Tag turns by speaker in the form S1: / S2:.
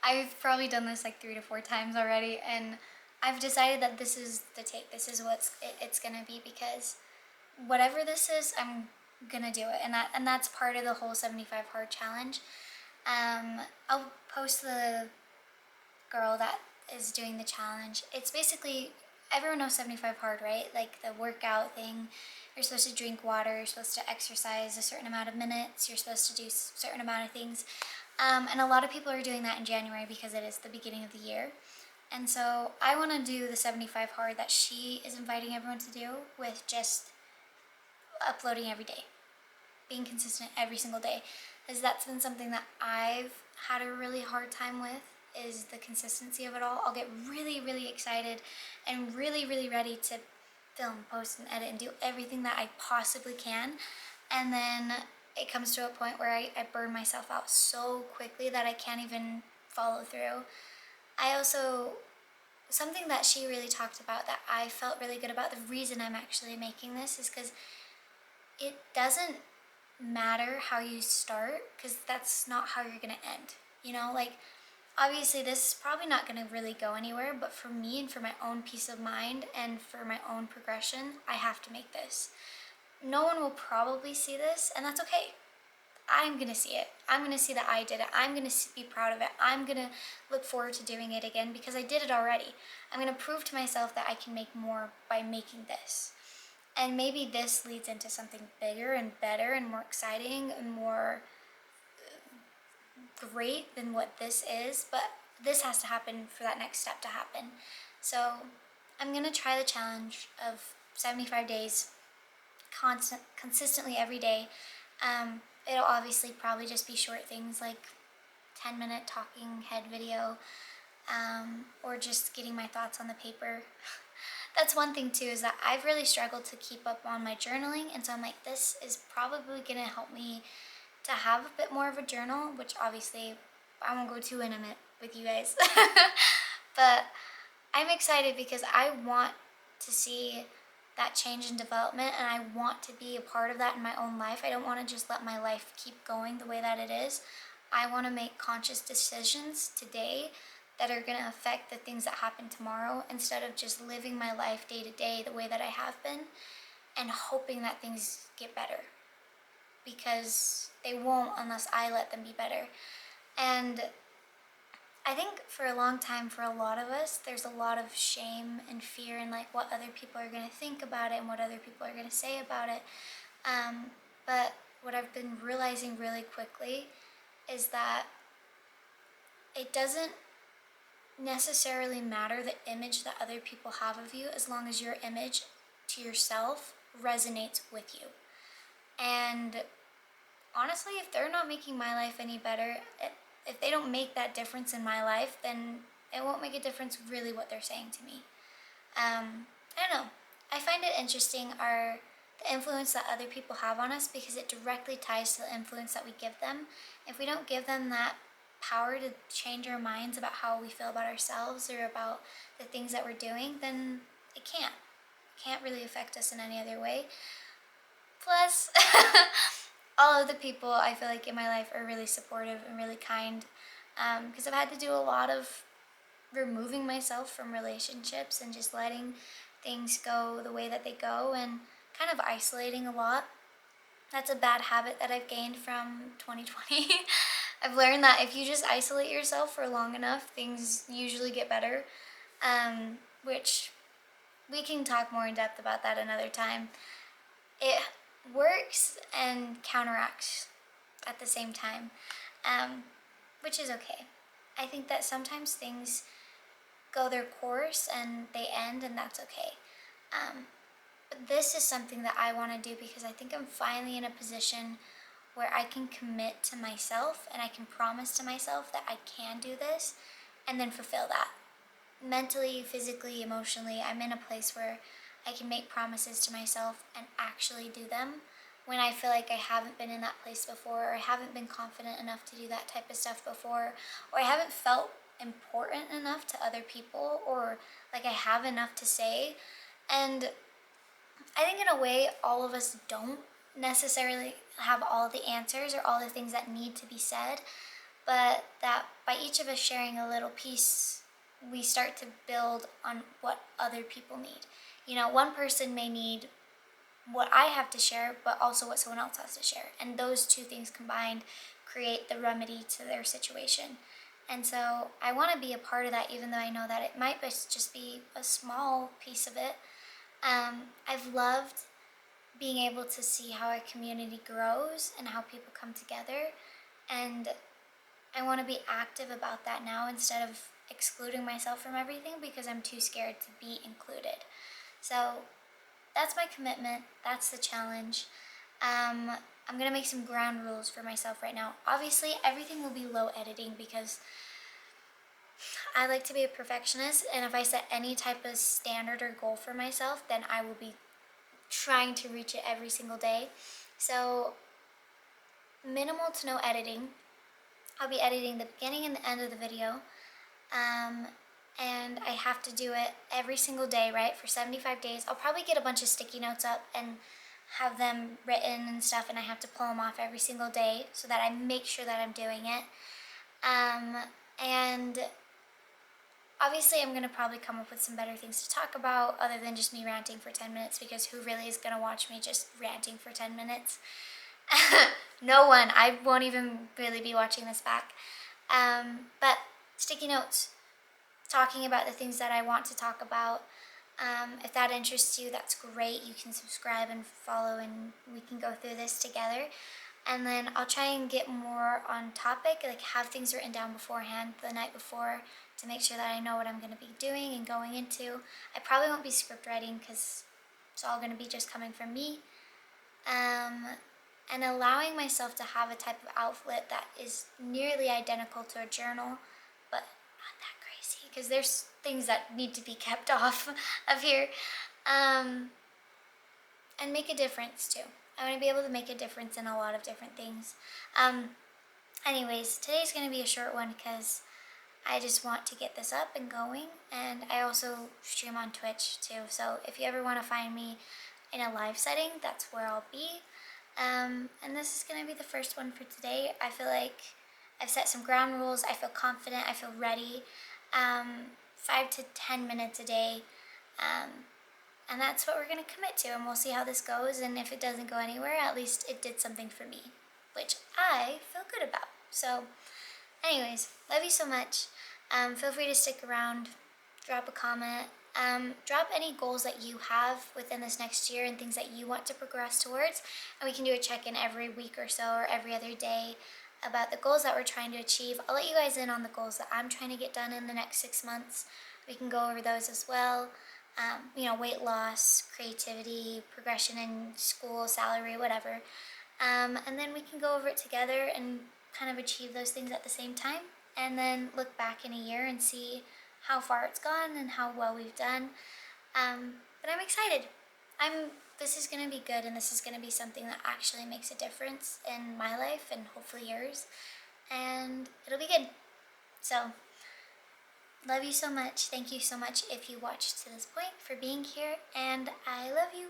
S1: I've probably done this like 3 to 4 times already, and I've decided that this is the take. This is it's gonna be, because whatever this is, I'm gonna do it, and that's part of the whole 75 hard challenge. I'll post the girl that is doing the challenge. It's basically, everyone knows 75 hard, right? Like the workout thing. You're supposed to drink water, you're supposed to exercise a certain amount of minutes, you're supposed to do a certain amount of things. And a lot of people are doing that in January because it is the beginning of the year. And so I want to do the 75 hard that she is inviting everyone to do, with just uploading every day, being consistent every single day, because that's been something that I've had a really hard time with, is the consistency of it all. I'll get really, really excited and really, really ready to film, post, and edit and do everything that I possibly can, and then it comes to a point where I burn myself out so quickly that I can't even follow through. I also, something that she really talked about that I felt really good about, the reason I'm actually making this is because it doesn't matter how you start, because that's not how you're gonna end. You know, like, obviously this is probably not gonna really go anywhere, but for me and for my own peace of mind and for my own progression, I have to make this. No one will probably see this, and that's okay. I'm gonna see it. I'm gonna see that I did it. I'm gonna be proud of it. I'm gonna look forward to doing it again because I did it already. I'm gonna prove to myself that I can make more by making this. And maybe this leads into something bigger and better and more exciting and more great than what this is, but this has to happen for that next step to happen. So I'm gonna try the challenge of 75 days, consistently every day. It'll obviously probably just be short things like 10-minute talking head video, or just getting my thoughts on the paper. That's one thing too, is that I've really struggled to keep up on my journaling, and so I'm like, this is probably gonna help me to have a bit more of a journal, which obviously I won't go too intimate with you guys. But I'm excited because I want to see that change and development, and I want to be a part of that in my own life. I don't want to just let my life keep going the way that it is. I want to make conscious decisions today that are going to affect the things that happen tomorrow, instead of just living my life day to day the way that I have been and hoping that things get better, because they won't unless I let them be better. And I think for a long time, for a lot of us, there's a lot of shame and fear in like what other people are going to think about it and what other people are going to say about it. But what I've been realizing really quickly is that it doesn't necessarily matter the image that other people have of you, as long as your image to yourself resonates with you. And honestly, if they're not making my life any better, if they don't make that difference in my life, then it won't make a difference really what they're saying to me. I don't know. I find it interesting the influence that other people have on us, because it directly ties to the influence that we give them. If we don't give them that power to change our minds about how we feel about ourselves or about the things that we're doing, then it can't really affect us in any other way. Plus, all of the people I feel like in my life are really supportive and really kind, because I've had to do a lot of removing myself from relationships and just letting things go the way that they go, and kind of isolating a lot. That's a bad habit that I've gained from 2020. I've learned that if you just isolate yourself for long enough, things usually get better, which we can talk more in depth about that another time. It works and counteracts at the same time, which is okay. I think that sometimes things go their course and they end, and that's okay. But this is something that I want to do because I think I'm finally in a position where I can commit to myself and I can promise to myself that I can do this and then fulfill that. Mentally, physically, emotionally, I'm in a place where I can make promises to myself and actually do them, when I feel like I haven't been in that place before, or I haven't been confident enough to do that type of stuff before, or I haven't felt important enough to other people, or like I have enough to say. And I think in a way, all of us don't necessarily have all the answers or all the things that need to be said, but that by each of us sharing a little piece, we start to build on what other people need. You know, one person may need what I have to share, but also what someone else has to share. And those two things combined create the remedy to their situation. And so I want to be a part of that, even though I know that it might just be a small piece of it. I've loved being able to see how a community grows and how people come together. And I want to be active about that now instead of excluding myself from everything because I'm too scared to be included. So that's my commitment. That's the challenge. I'm gonna make some ground rules for myself right now. Obviously, everything will be low editing because I like to be a perfectionist, and if I set any type of standard or goal for myself, then I will be trying to reach it every single day. So minimal to no editing. I'll be editing the beginning and the end of the video. And I have to do it every single day, right, for 75 days. I'll probably get a bunch of sticky notes up and have them written and stuff, and I have to pull them off every single day so that I make sure that I'm doing it. And obviously I'm going to probably come up with some better things to talk about other than just me ranting for 10 minutes, because who really is going to watch me just ranting for 10 minutes? No one. I won't even really be watching this back. But sticky notes, talking about the things that I want to talk about. If that interests you, that's great. You can subscribe and follow, and we can go through this together. And then I'll try and get more on topic, like have things written down beforehand, the night before, to make sure that I know what I'm going to be doing and going into. I probably won't be script writing because it's all going to be just coming from me. And allowing myself to have a type of outlet that is nearly identical to a journal, but not that crazy, because there's things that need to be kept off of here. And make a difference too. I want to be able to make a difference in a lot of different things. Anyways, today's going to be a short one because I just want to get this up and going, and I also stream on Twitch too, so if you ever want to find me in a live setting, that's where I'll be. And this is going to be the first one for today. I feel like I've set some ground rules. I feel confident. I feel ready. 5 to 10 minutes a day. And that's what we're going to commit to, and we'll see how this goes. And if it doesn't go anywhere, at least it did something for me, which I feel good about. So anyways, love you so much. Feel free to stick around, drop a comment, drop any goals that you have within this next year and things that you want to progress towards, and we can do a check-in every week or so, or every other day, about the goals that we're trying to achieve. I'll let you guys in on the goals that I'm trying to get done in the next 6 months. We can go over those as well. Weight loss, creativity, progression in school, salary, whatever. And then we can go over it together and kind of achieve those things at the same time, and then look back in a year and see how far it's gone and how well we've done. But I'm excited. This is going to be good, and this is going to be something that actually makes a difference in my life and hopefully yours, and it'll be good. So love you so much. Thank you so much if you watched to this point, for being here, and I love you.